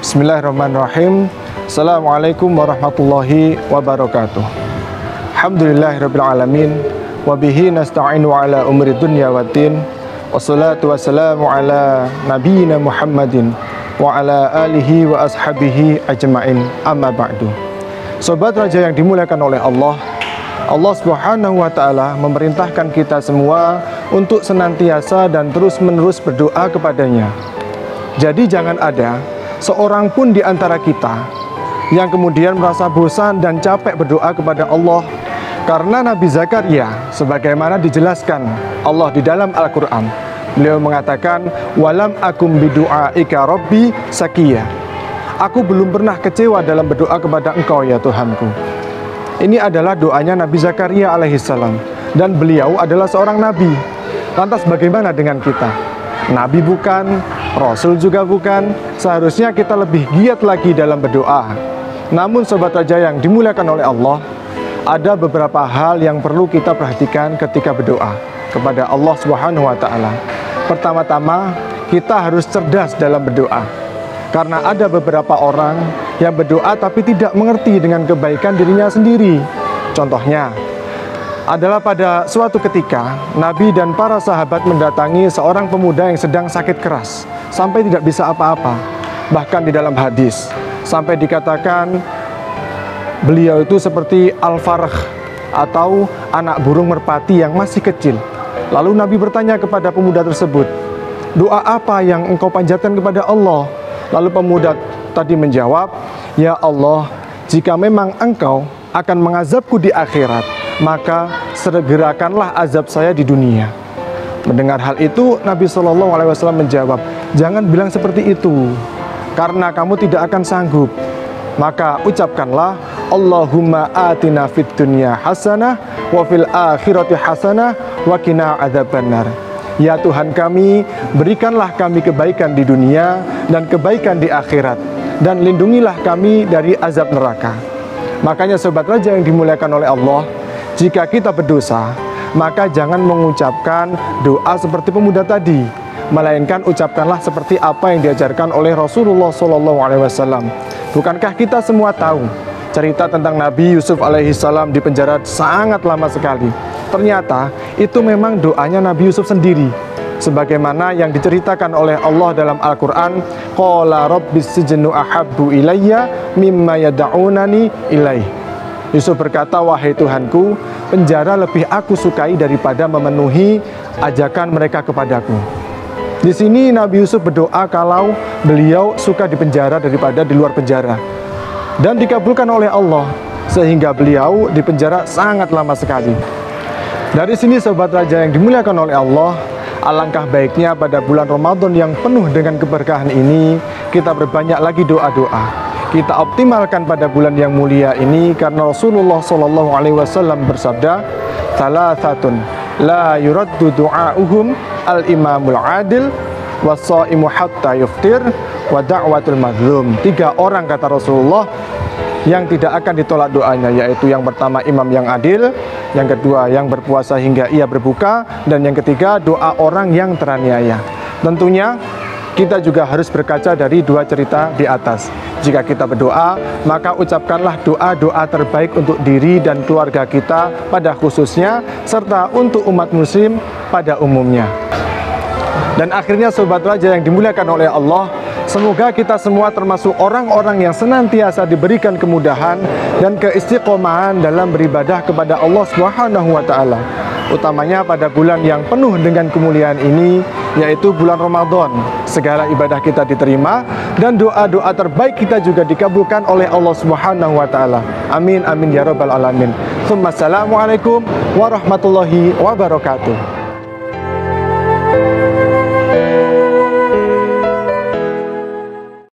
Bismillahirrahmanirrahim. Assalamualaikum warahmatullahi wabarakatuh. Alhamdulillahirabbil alamin wa bihi nasta'inu ala umuri dunya waddin. Wassalatu wassalamu ala nabiyyina Muhammadin wa ala alihi wa ashabihi ajma'in. Amma ba'du. Sobat Raja yang dimuliakan oleh Allah, Allah Subhanahu wa taala memerintahkan kita semua untuk senantiasa dan terus-menerus berdoa kepadanya. Jadi jangan ada seorang pun di antara kita yang kemudian merasa bosan dan capek berdoa kepada Allah, karena Nabi Zakaria sebagaimana dijelaskan Allah di dalam Al-Quran, beliau mengatakan, walam akum bidu'aika rabbi sakiya. Aku belum pernah kecewa dalam berdoa kepada Engkau ya Tuhanku. Ini adalah doanya Nabi Zakaria alaihissalam, dan beliau adalah seorang nabi. Lantas bagaimana dengan kita? Nabi bukan, Rasul juga bukan. Seharusnya kita lebih giat lagi dalam berdoa. Namun Sobat Raja yang dimuliakan oleh Allah, ada beberapa hal yang perlu kita perhatikan ketika berdoa kepada Allah Subhanahu wa taala. Pertama-tama, kita harus cerdas dalam berdoa. Karena ada beberapa orang yang berdoa tapi tidak mengerti dengan kebaikan dirinya sendiri. Contohnya adalah pada suatu ketika Nabi dan para sahabat mendatangi seorang pemuda yang sedang sakit keras sampai tidak bisa apa-apa. Bahkan di dalam hadis sampai dikatakan beliau itu seperti al-farah atau anak burung merpati yang masih kecil. Lalu Nabi bertanya kepada pemuda tersebut, doa apa yang engkau panjatkan kepada Allah? Lalu pemuda tadi menjawab, ya Allah, jika memang engkau akan mengazabku di akhirat, maka segerakanlah azab saya di dunia. Mendengar hal itu, Nabi SAW menjawab, jangan bilang seperti itu, karena kamu tidak akan sanggup. Maka ucapkanlah, Allahumma atina fid dunya hasanah wa fil akhirati hasanah wa qina adzabannar. Ya Tuhan kami, berikanlah kami kebaikan di dunia dan kebaikan di akhirat, dan lindungilah kami dari azab neraka. Makanya Sobat Raja yang dimuliakan oleh Allah, jika kita berdosa, maka jangan mengucapkan doa seperti pemuda tadi, melainkan ucapkanlah seperti apa yang diajarkan oleh Rasulullah SAW. Bukankah kita semua tahu cerita tentang Nabi Yusuf alaihissalam di penjara sangat lama sekali? Ternyata itu memang doanya Nabi Yusuf sendiri, sebagaimana yang diceritakan oleh Allah dalam Al-Quran, qala rabbis sijnu ahabbu ilayya mimma yad'unani ilaih. Yusuf berkata, wahai Tuhanku, penjara lebih aku sukai daripada memenuhi ajakan mereka kepadaku. Di sini Nabi Yusuf berdoa kalau beliau suka di penjara daripada di luar penjara, dan dikabulkan oleh Allah sehingga beliau di penjara sangat lama sekali. Dari sini Sobat Raja yang dimuliakan oleh Allah, alangkah baiknya pada bulan Ramadan yang penuh dengan keberkahan ini, kita berbanyak lagi doa-doa. Kita optimalkan pada bulan yang mulia ini, karena Rasulullah SAW bersabda, "Thalathatun la yuraddu du'a'uhum al-imamul adil was-sha'imu hatta yuftir wa da'watul mazlum." 3 orang kata Rasulullah yang tidak akan ditolak doanya, yaitu yang pertama imam yang adil, yang kedua yang berpuasa hingga ia berbuka, dan yang ketiga doa orang yang teraniaya. Tentunya kita juga harus berkaca dari 2 cerita di atas. Jika kita berdoa, maka ucapkanlah doa-doa terbaik untuk diri dan keluarga kita pada khususnya, serta untuk umat muslim pada umumnya. Dan akhirnya Sobat Raja yang dimuliakan oleh Allah, semoga kita semua termasuk orang-orang yang senantiasa diberikan kemudahan dan keistiqomahan dalam beribadah kepada Allah Subhanahu wa taala. Utamanya pada bulan yang penuh dengan kemuliaan ini, yaitu bulan Ramadan. Segala ibadah kita diterima dan doa-doa terbaik kita juga dikabulkan oleh Allah Subhanahu wa taala. Amin amin ya rabbal alamin. Assalamualaikum warahmatullahi wabarakatuh.